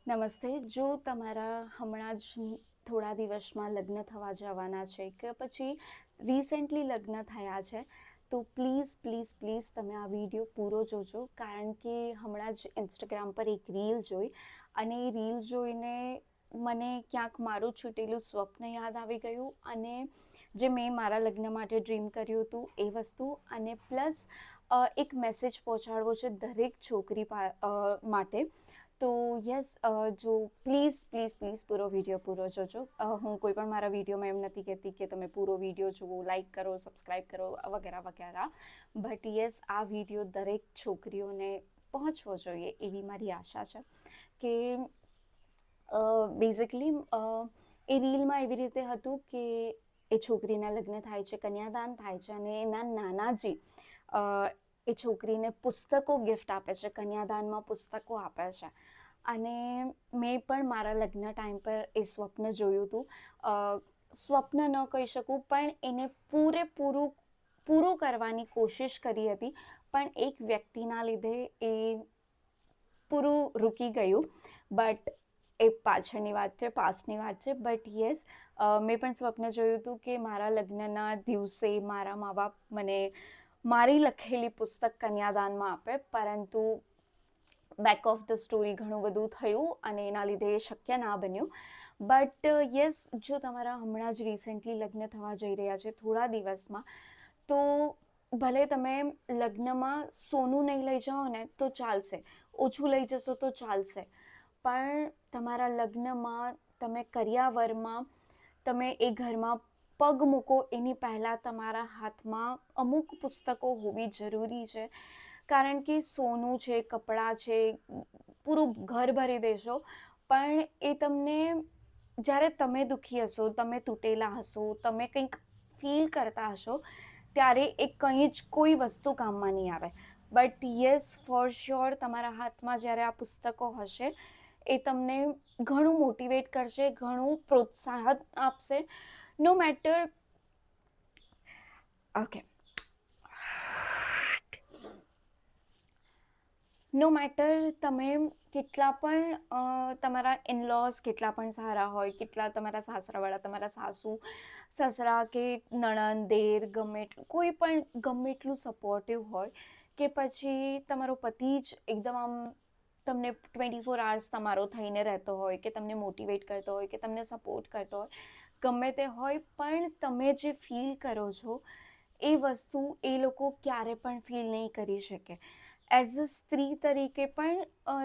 નમસ્તે. જો તમારા હમણાં જ થોડા દિવસમાં લગ્ન થવા જવાના છે કે પછી રિસેન્ટલી લગ્ન થયા છે, તો પ્લીઝ પ્લીઝ પ્લીઝ તમે આ વિડીયો પૂરો જોજો, કારણ કે હમણાં જ ઇન્સ્ટાગ્રામ પર એક રીલ જોઈ અને એ રીલ જોઈને મને ક્યાંક મારું છૂટેલું સ્વપ્ન યાદ આવી ગયું, અને જે મેં મારા લગ્ન માટે ડ્રીમ કર્યું હતું એ વસ્તુ, અને પ્લસ એક મેસેજ પહોંચાડવો છે દરેક છોકરી માટે. તો યસ, જો પ્લીઝ પ્લીઝ પ્લીઝ પૂરો વિડીયો પૂરો જોજો. હું કોઈ પણ મારા વિડીયોમાં એમ નથી કહેતી કે તમે પૂરો વિડીયો જુઓ, લાઈક કરો, સબસ્ક્રાઈબ કરો, વગેરે વગેરે, બટ યસ, આ વિડીયો દરેક છોકરીઓને પહોંચવો જોઈએ એવી મારી આશા છે. કે બેઝિકલી એ રીલમાં એવી રીતે હતું કે એ છોકરીના લગ્ન થાય છે, કન્યાદાન થાય છે, અને એના નાનાજી એ છોકરીને પુસ્તકો ગિફ્ટ આપે છે, કન્યાદાનમાં પુસ્તકો આપે છે. અને મેં પણ મારા લગ્ન ટાઈમ પર એ સ્વપ્ન જોયું હતું. સ્વપ્ન ન કહી શકું, પણ એને પૂરું કરવાની કોશિશ કરી હતી, પણ એક વ્યક્તિના લીધે એ પૂરું રૂકી ગયું. બટ એ પાછળની વાત છે, પાસ્ટની વાત છે. બટ યસ, મેં પણ સ્વપ્ન જોયું હતું કે મારા લગ્નના દિવસે મારા મા બાપ મને મારી લખેલી પુસ્તક કન્યાદાનમાં આપે, પરંતુ બેક ઓફ ધ સ્ટોરી ઘણું બધું થયું અને એના લીધે એ શક્ય ના બન્યું. બટ યસ, જો તમારા હમણાં જ રિસેન્ટલી લગ્ન થવા જઈ રહ્યા છે થોડા દિવસમાં, તો ભલે તમે લગ્નમાં સોનું નહીં લઈ જાઓ ને તો ચાલશે, ઓછું લઈ જશો તો ચાલશે, પણ તમારા લગ્નમાં તમે કરિયાવરમાં તમે એ ઘરમાં પગ મૂકો એની પહેલાં તમારા હાથમાં અમુક પુસ્તકો હોવી જરૂરી છે. કારણ કે સોનું છે, કપડાં છે, પૂરું ઘર ભરી દેશો, પણ એ તમને જ્યારે તમે દુઃખી હશો, તમે તૂટેલા હશો, તમે કંઈક ફીલ કરતા હશો, ત્યારે એ કંઈ જ કોઈ વસ્તુ કામમાં નહીં આવે. બટ યસ, ફોર શ્યોર, તમારા હાથમાં જ્યારે આ પુસ્તકો હશે એ તમને ઘણું મોટિવેટ કરશે, ઘણું પ્રોત્સાહન આપશે. No matter, okay, no matter તમે કેટલા પણ તમારા ઇનલોઝ કેટલા પણ સારા હોય, કેટલા તમારા સાસરાવાળા, તમારા સાસુ સસરા કે નણંદ દેર કોઈ પણ ગમે એટલું સપોર્ટિવ હોય, કે પછી તમારો પતિ જ એકદમ આમ તમને 24 hours તમારો થઈને રહેતો હોય, કે તમને મોટિવેટ કરતો હોય, કે તમને સપોર્ટ કરતો હોય, ગમે તે હોય, પણ તમે જે ફીલ કરો છો એ વસ્તુ એ લોકો ક્યારે પણ ફીલ નહીં કરી શકે. એઝ અ સ્ત્રી તરીકે પણ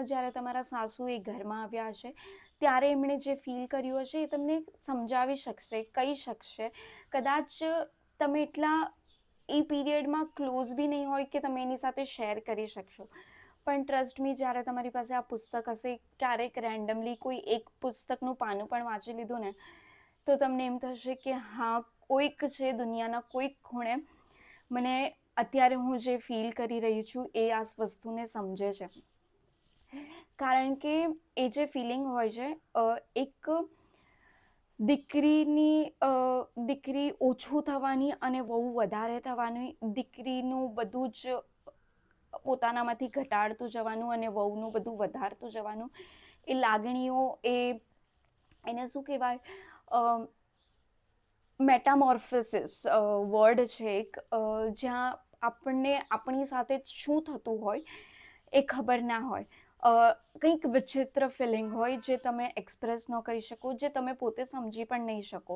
જ્યારે તમારા સાસુ એ ઘરમાં આવ્યા હશે ત્યારે એમણે જે ફીલ કર્યું હશે એ તમને સમજાવી શકશે, કહી શકશે. કદાચ તમે એટલા એ પીરિયડમાં ક્લોઝ બી નહીં હોય કે તમે એની સાથે શેર કરી શકશો, પણ ટ્રસ્ટ મી, જ્યારે તમારી પાસે આ પુસ્તક હશે, ક્યારેક રેન્ડમલી કોઈ એક પુસ્તકનું પાનું પણ વાંચી લીધું ને, તો તમને એમ થશે કે હા, કોઈક છે દુનિયાના કોઈક ખૂણે, મને અત્યારે હું જે ફીલ કરી રહી છું એ આ વસ્તુને સમજે છે. કારણ કે એ જે ફિલિંગ હોય છે, એક દીકરી ઓછું થવાની અને વહુ વધારે થવાની, દીકરીનું બધું જ પોતાનામાંથી ઘટાડતું જવાનું અને વહુનું બધું વધારતું જવાનું, એ લાગણીઓ, એને શું કહેવાય, મેટામોર્ફોસિસ વર્ડ છે એક, જ્યાં આપણને આપણી સાથે શું થતું હોય એ ખબર ના હોય, કંઈક વિચિત્ર ફિલિંગ હોય જે તમે એક્સપ્રેસ ન કરી શકો, જે તમે પોતે સમજી પણ નહીં શકો.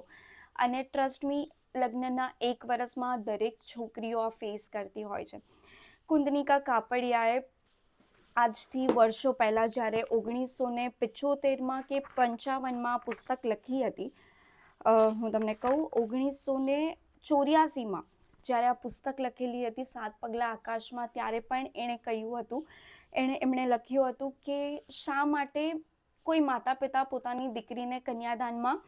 અને ટ્રસ્ટ મી, લગ્નના 1 વર્ષમાં દરેક છોકરીઓ આ ફેસ કરતી હોય છે. કુંદનિકા કાપડિયાએ આજથી વર્ષો પહેલાં જ્યારે 1975માં કે 55માં પુસ્તક લખી હતી, હું તમને કહું, 1984માં જ્યારે આ પુસ્તક લખેલી હતી, 7 પગલાં આકાશમાં, ત્યારે પણ એણે કહ્યું હતું, એમણે લખ્યું હતું કે શા માટે કોઈ માતા પિતા પોતાની દીકરીને કન્યાદાનમાં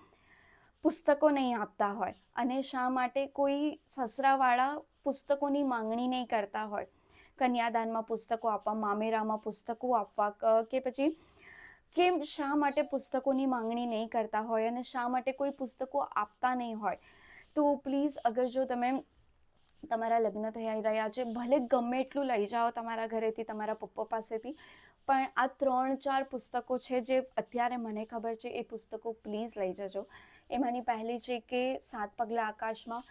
પુસ્તકો નહીં આપતા હોય, અને શા માટે કોઈ સસરાવાળા પુસ્તકોની માંગણી નહીં કરતા હોય, કન્યાદાનમાં પુસ્તકો આપવા, મામેરામાં પુસ્તકો આપવા, કે પછી કેમ શા માટે પુસ્તકોની માંગણી નહીં કરતા હોય અને શા માટે કોઈ પુસ્તકો આપતા નહીં હોય. તો પ્લીઝ, અગર જો તમે તમારા લગ્ન થઈ રહ્યા છે, ભલે ગમે એટલું લઈ જાઓ તમારા ઘરેથી, તમારા પપ્પા પાસેથી, પણ આ 3-4 પુસ્તકો છે જે અત્યારે મને ખબર છે, એ પુસ્તકો પ્લીઝ લઈ જજો. એમાંની પહેલી છે કે 7 પગલાં આકાશમાં.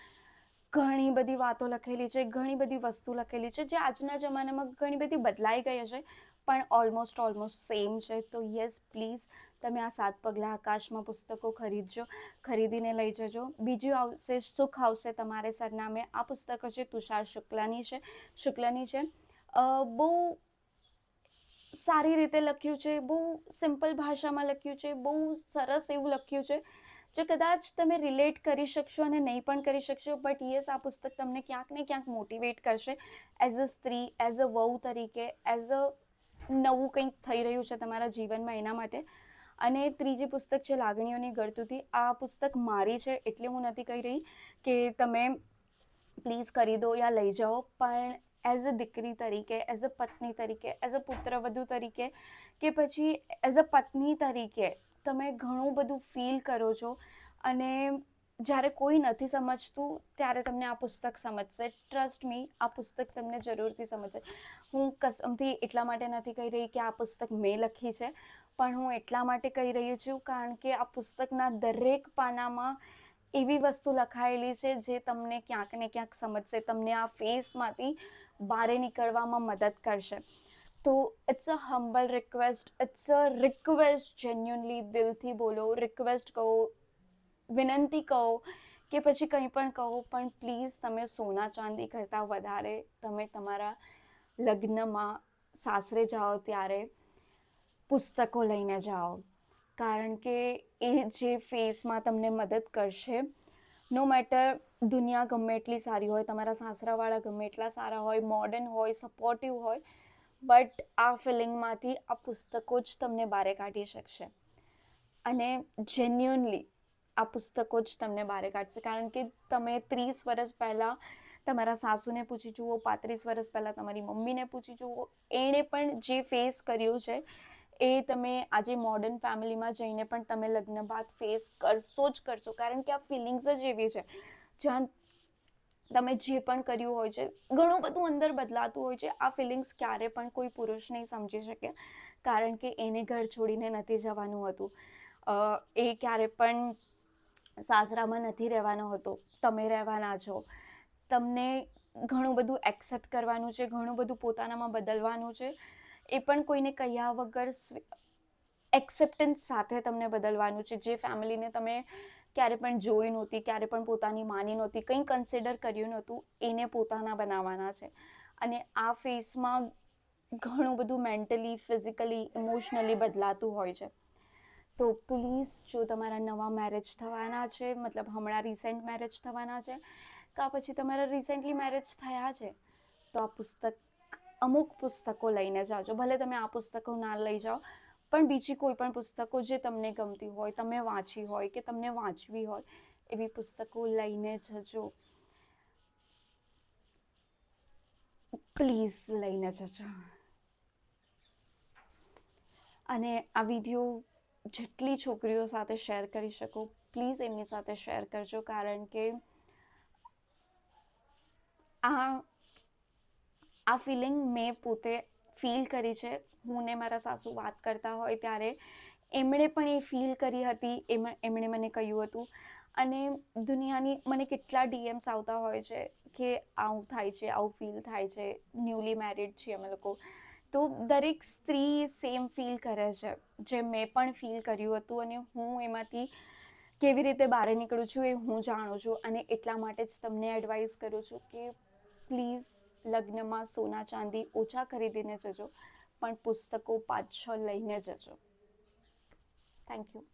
ઘણી બધી વાતો લખેલી છે, ઘણી બધી વસ્તુ લખેલી છે, જે આજના જમાનામાં ઘણી બધી બદલાઈ ગઈ હશે, પણ ઓલમોસ્ટ સેમ છે. તો યસ, પ્લીઝ તમે આ 7 પગલાં આકાશમાં પુસ્તકો ખરીદીને લઈ જજો. બીજું આવશે સુખ આવશે તમારે સરનામે. આ પુસ્તક છે તુષાર શુક્લની છે. બહુ સારી રીતે લખ્યું છે, બહુ સિમ્પલ ભાષામાં લખ્યું છે, બહુ સરસ એવું લખ્યું છે, જે કદાચ તમે રિલેટ કરી શકશો અને નહીં પણ કરી શકશો, બટ યસ, આ પુસ્તક તમને ક્યાંક ને ક્યાંક મોટિવેટ કરશે એઝ અ સ્ત્રી, એઝ અ વહુ તરીકે, એઝ અ નવું કંઈક થઈ રહ્યું છે તમારા જીવનમાં એના માટે. અને ત્રીજી પુસ્તક છે લાગણીઓની ગળથૂથી. આ પુસ્તક મારી છે એટલે હું નથી કહી રહી કે તમે પ્લીઝ ખરીદો યા લઈ જાઓ, પણ એઝ અ દીકરી તરીકે, એઝ અ પત્ની તરીકે, એઝ અ પુત્રવધુ તરીકે, કે પછી એઝ અ પત્ની તરીકે તમે ઘણું બધું ફીલ કરો છો, અને જ્યારે કોઈ નથી સમજતું ત્યારે તમને આ પુસ્તક સમજશે. ટ્રસ્ટ મી, આ પુસ્તક તમને જરૂરથી સમજશે. હું કસમથી એટલા માટે નથી કહી રહી કે આ પુસ્તક મેં લખી છે, પણ હું એટલા માટે કહી રહી છું કારણ કે આ પુસ્તકના દરેક પાનામાં એવી વસ્તુ લખાયેલી છે જે તમને ક્યાંક ને ક્યાંક સમજશે, તમને આ ફેઝમાંથી બહાર નીકળવામાં મદદ કરશે. તો it's a humble request, it's a request, genuinely દિલથી બોલો, રિક્વેસ્ટ કહો, વિનંતી કહો કે પછી કંઈ પણ કહો, પણ પ્લીઝ તમે સોના ચાંદી કરતાં વધારે તમે તમારા લગ્નમાં સાસરે જાઓ ત્યારે પુસ્તકો લઈને જાઓ, કારણ કે એ જે ફેઝમાં તમને મદદ કરશે. નો મેટર દુનિયા ગમે એટલી સારી હોય, તમારા સાસરાવાળા ગમે એટલા સારા હોય, મોડર્ન હોય, સપોર્ટિવ હોય, બટ આ ફિલિંગમાંથી આ પુસ્તકો જ તમને બહાર કાઢી શકશે. અને જેન્યુઅનલી આ પુસ્તકો જ તમને બહાર કાઢશે, કારણ કે તમે 30 વર્ષ પહેલાં તમારા સાસુને પૂછી જુઓ, 35 વર્ષ પહેલાં તમારી મમ્મીને પૂછી જુઓ, એણે પણ જે ફેસ કર્યું છે એ તમે આજે મોડર્ન ફેમિલીમાં જઈને પણ તમે લગ્ન બાદ ફેસ કરશો જ કરશો, કારણ કે આ ફિલિંગ્સ જ એવી છે જ્યાં તમે જે પણ કર્યું હોય છે, ઘણું બધું અંદર બદલાતું હોય છે. આ ફિલિંગ્સ ક્યારે પણ કોઈ પુરુષ નહીં સમજી શકે, કારણ કે એને ઘર છોડીને નથી જવાનું હતું, એ ક્યારે પણ સાસરામાં નથી રહેવાનો હતો, તમે રહેવાના છો. તમને ઘણું બધું એક્સેપ્ટ કરવાનું છે, ઘણું બધું પોતાનામાં બદલવાનું છે, એ પણ કોઈને કહ્યા વગર એક્સેપ્ટન્સ સાથે તમને બદલવાનું છે. જે ફેમિલીને તમે ક્યારે પણ જોઈ નહોતી, ક્યારે પણ પોતાની માની નહોતી, કંઈ કન્સિડર કર્યું નહોતું, એને પોતાના બનાવવાના છે. અને આ ફેઝમાં ઘણું બધું મેન્ટલી, ફિઝિકલી, ઇમોશનલી બદલાતું હોય છે. તો પ્લીઝ, જો તમારા નવા મેરેજ થવાના છે, મતલબ હમણાં રિસેન્ટ મેરેજ થવાના છે, કાં પછી તમારા રિસેન્ટલી મેરેજ થયા છે, તો આ અમુક પુસ્તકો લઈને જાજો. ભલે તમે આ પુસ્તકો ના લઈ જાઓ, પણ બીજી કોઈ પણ પુસ્તકો જે તમને ગમતી હોય, તમે વાંચી હોય કે તમને વાંચવી હોય, એવી પુસ્તકો લઈને જજો. પ્લીઝ લઈને જજો. અને આ વિડીયો જેટલી છોકરીઓ સાથે શેર કરી શકો, પ્લીઝ એમની સાથે શેર કરજો, કારણ કે આ ફિલિંગ મેં પોતે ફીલ કરી છે. હું ને મારા સાસુ વાત કરતા હોય ત્યારે એમણે પણ એ ફીલ કરી હતી, એમણે મને કહ્યું હતું. અને દુનિયાની મને કેટલા DMs આવતા હોય છે કે આવું થાય છે, આવું ફીલ થાય છે, ન્યૂલી મેરિડ છીએ અમે લોકો. તો દરેક સ્ત્રી સેમ ફીલ કરે છે, જે મેં પણ ફીલ કર્યું હતું, અને હું એમાંથી કેવી રીતે બહાર નીકળું છું એ હું જાણું છું. અને એટલા માટે જ તમને એડવાઇસ કરું છું કે પ્લીઝ લગ્નમાં સોના ચાંદી ઓછા ખરીદીને જજો, પણ પુસ્તકો 5-6 લઈને જજો. Thank you.